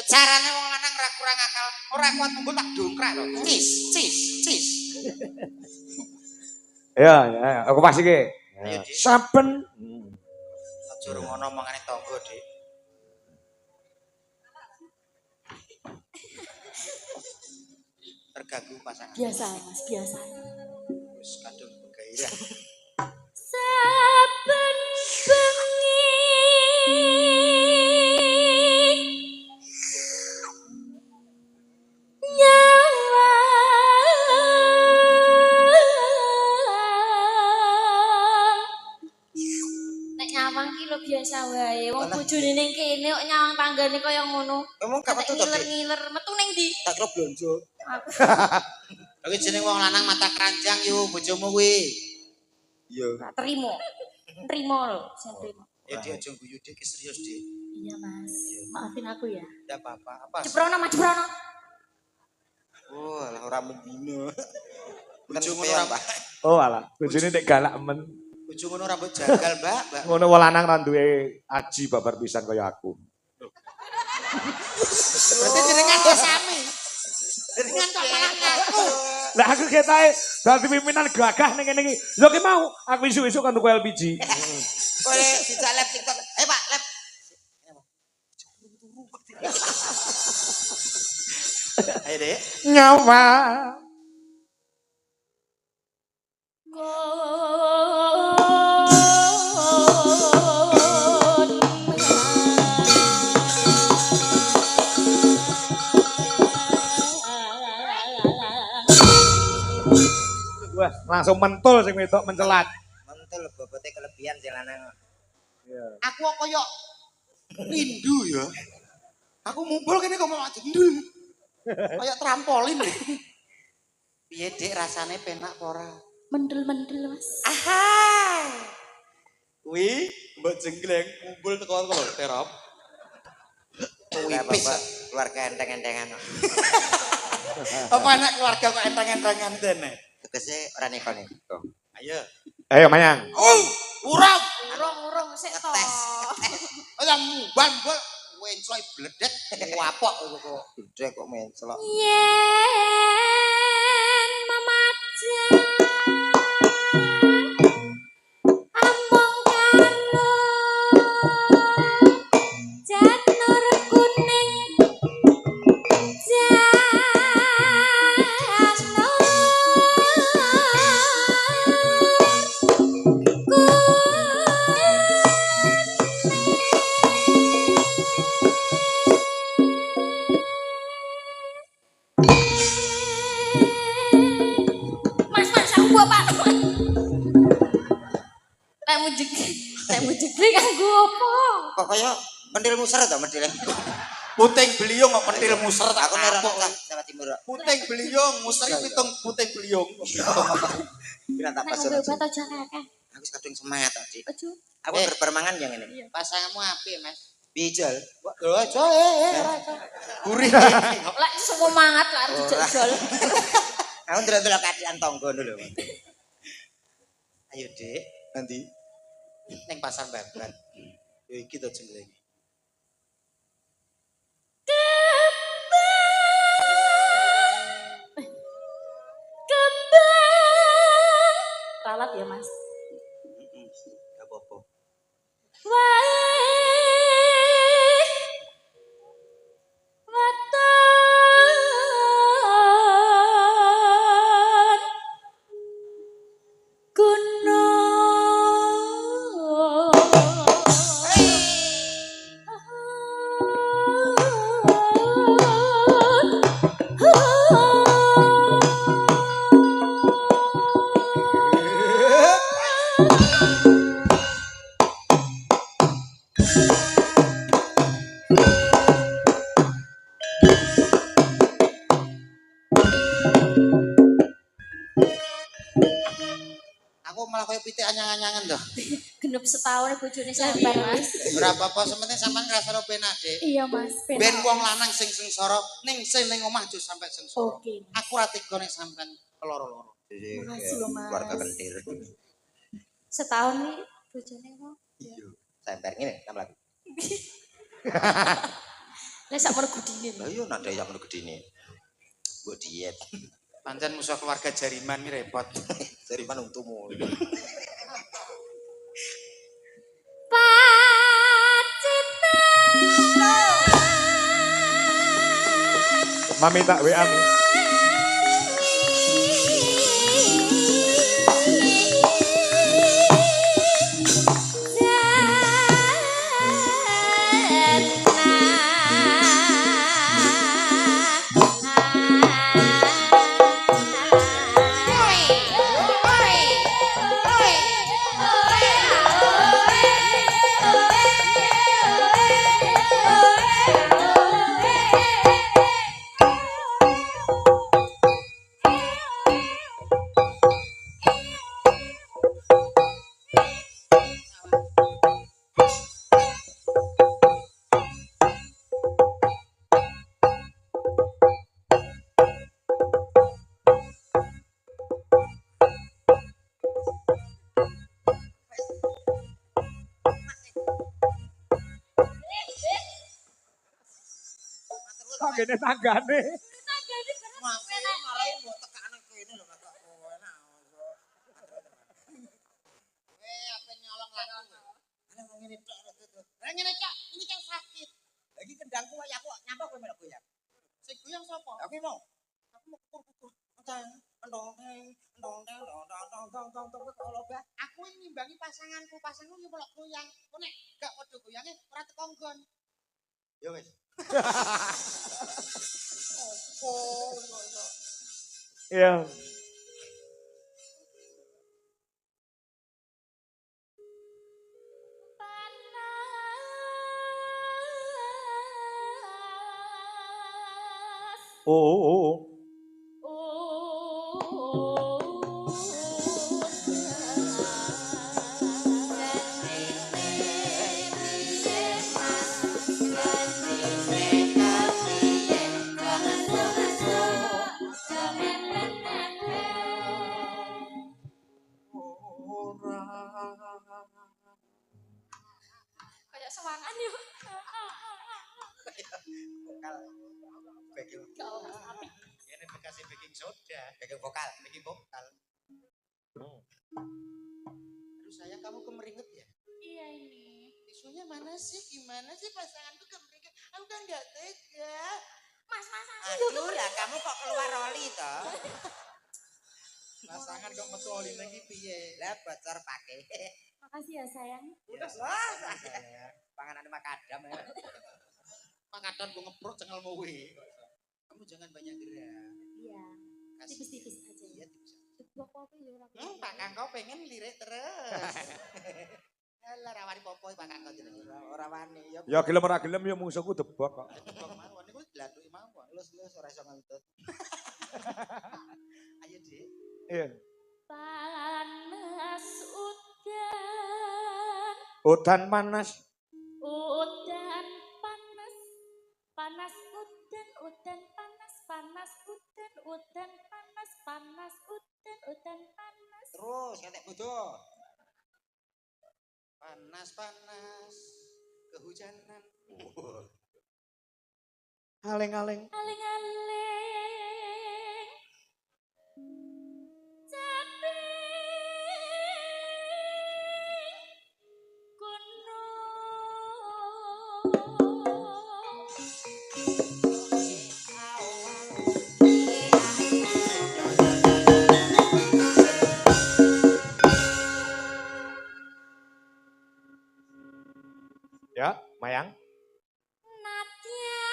Carane wong lanang ra kurang akal, ora kuat mumbul tak dongkrak to. Cis, cis, cis. Ya, aku pasti ke. Ayo, Dik. Saben. Aja ngono omongane tangga, Dik. Terganggu pasangan. Biasa, Mas, biasa. Wis kadung gairah. Saben bengi nyawa nek nyawang ki lho biasa wae wong bojone ning kene kok nyawang tanggane kaya ngono. Emang gak metu to, Dik? Ngiler-ngiler metu ning ndi? Tak kira blonjo. Lagi jeneng wong lanang mata keranjang yo bojomu kuwi. Iya. Tak terima. Terima lho, saya terima. Ya dia aja guyu Dik, serius Dik. Iya, Mas. Maafin aku ya. Enggak apa-apa. Apa? Jeprono, Mas, jeprono. Oh, alah ora membina. Bojomu ora, Pak. Oh alah, bojone nek galak men. Bojomu ora mbok jagal, Mbak. Ngono wong lanang ra duwe aji babar pisan kaya aku. Berarti jenengan kok sami. Jenengan kok malah ngaku. Lah aku ketae dadi pimpinan gagah ning kene iki. Lho ki mau aku isuk-isuk kan tuku LPG. Boleh dijak live TikTok. Pak, live. Ayo, Dek. Nyawa. Wah, langsung mentul sing wedok mencelat. Mantul bobote kelebihan sing lanang. Iya. Aku kok koyo rindu ya. Aku mumpul kene kok malah jendul. Kayak trampolin deh. Piye Dik rasane penak apa ora? Mendel-mendel, Mas. Aha. Kuwi mbok jenggleng mumpul teko lho terop. Kuwi bisa keluarga enteng-entengan. Apa anak keluarga kok enteng-entengan dene? Tegese ora neko-neko. Ayo. Ayo Mayang. Oh, urang. Urung sik to. Ayo mbambol wencloy bledek wapok kok. Bledek kok menclok. Yen memajang among kanu janur kuning Mas, aku bapak. Lek mujegli kanggo apa? Kok kaya pentil muser to pentil. Puting beliung kok pentil muser tak aku merok Jawa Timur. Puting beliung muser pitung puting beliung. Kira tak Nek pas. ngombe obat aja kakek. Aku kadung semangat tadi. Ojo. Aku berpermangan yang ini. Pasanganmu apik, Mas. Bijal. Lho aja gurih. Lek semangat lah arep dijol. Aku ndelok-ndelok kadian tangga lho. Ayo, Dik. Nanti ning pasar babat. Yo iki to jenenge. Kembang. Ralat ya, Mas. Gak apa-apa. Wae. Waton. Gunung. Aku malah koyo pitik anyang-anyangan to. Genep setahun bojone sampean, Mas. Ora apa-apa, sementing sampean ngrasakno penak, Dik. Iya, Mas. Ben wong lanang sing sengsara ning sing ning omah aja sampe sengsara. Oke. Aku ra tega nek sampean keloro-loro. Makasih lho, Mas. Keluarga kentir. Setahun nih bojone kok. Iya. Sampean ngene, tambah lagi. Lah sak menawa gudine. Lah iya nak dayak ngono gedine. Mbok diet. Pancen musuh keluarga Jariman iki repot. Jariman untumu. Mami tak WA mi. Tanggane tanggane. Masih marahin mbok tekane kene lho Mas. Enak. Apa nyolong lagu. Ana wong ngene tok itu. Lah ngene Cak, ini kan sakit. Lagi kendangku wae aku nyapa kowe melok goyang. Sing goyang sapa? Aku mau. Aku mau kukur-kukur. Aku ngimbangi pasanganku, pasangku ki melok goyang. Kok nek gak padha goyange ora teko nggon. Ya wis. Iya. Oh. Kayak sewangan yuk. Vokal. Backing. Ini bekasnya baking soda. Backing vokal. Baking vokal. Aduh sayang kamu kemeringet ya? Iya ini. Tisunya mana sih? Gimana sih pasanganku kemeringet? Aku kan gak tega. Mas. Aduh lah kamu kok keluar oli toh? Pasangan kok metu oli lagi piye? Lah bocor pakai. Makasih ya sayang. Udah lah. Panganan makadam ya. Makadam gue ngeprot cengal muwi. Kamu jangan banyak gerak. Iya. Kasih. Tipis-tipis aja. Iya tipis. Tebak apa ya ora. Pak Kakak pengen lirik terus. Alah rawani popo Pak Kakak jenenge. Ora wani ya. Ya gelem ora gelem ya musuhku debak kok. Kok mawon niku dilathuki mawon. Lus ora iso ngentut. Ayo, Dik. Iya. Panas udan. Udan panas. Udan panas. Panas udan panas. Panas udan panas. Panas udan panas. Terus ketek bodoh. Panas kehujanan. Aleng-aleng. Aling-aling. Tapi Ya, Mayang. Natya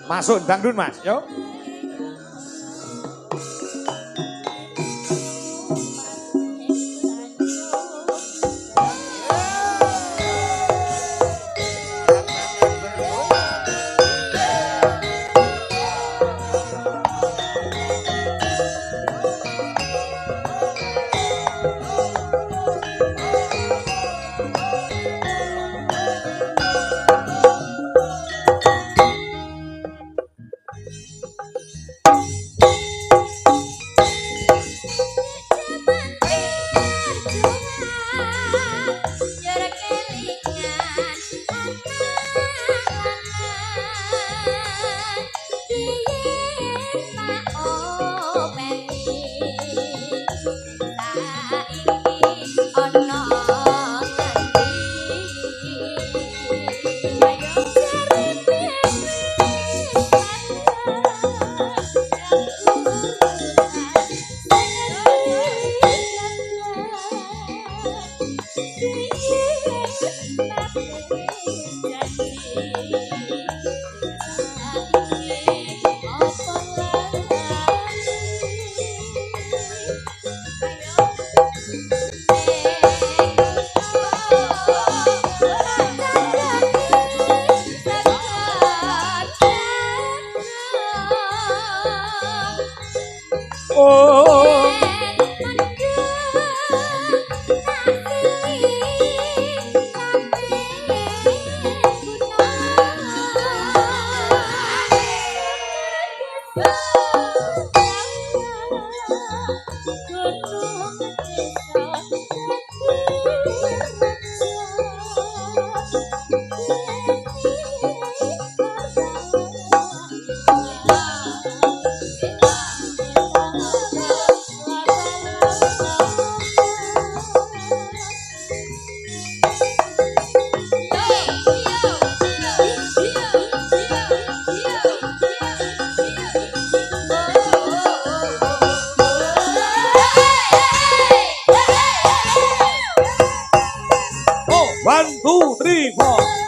Masuk dangdut Mas, yo. 1, 2, 3, 4.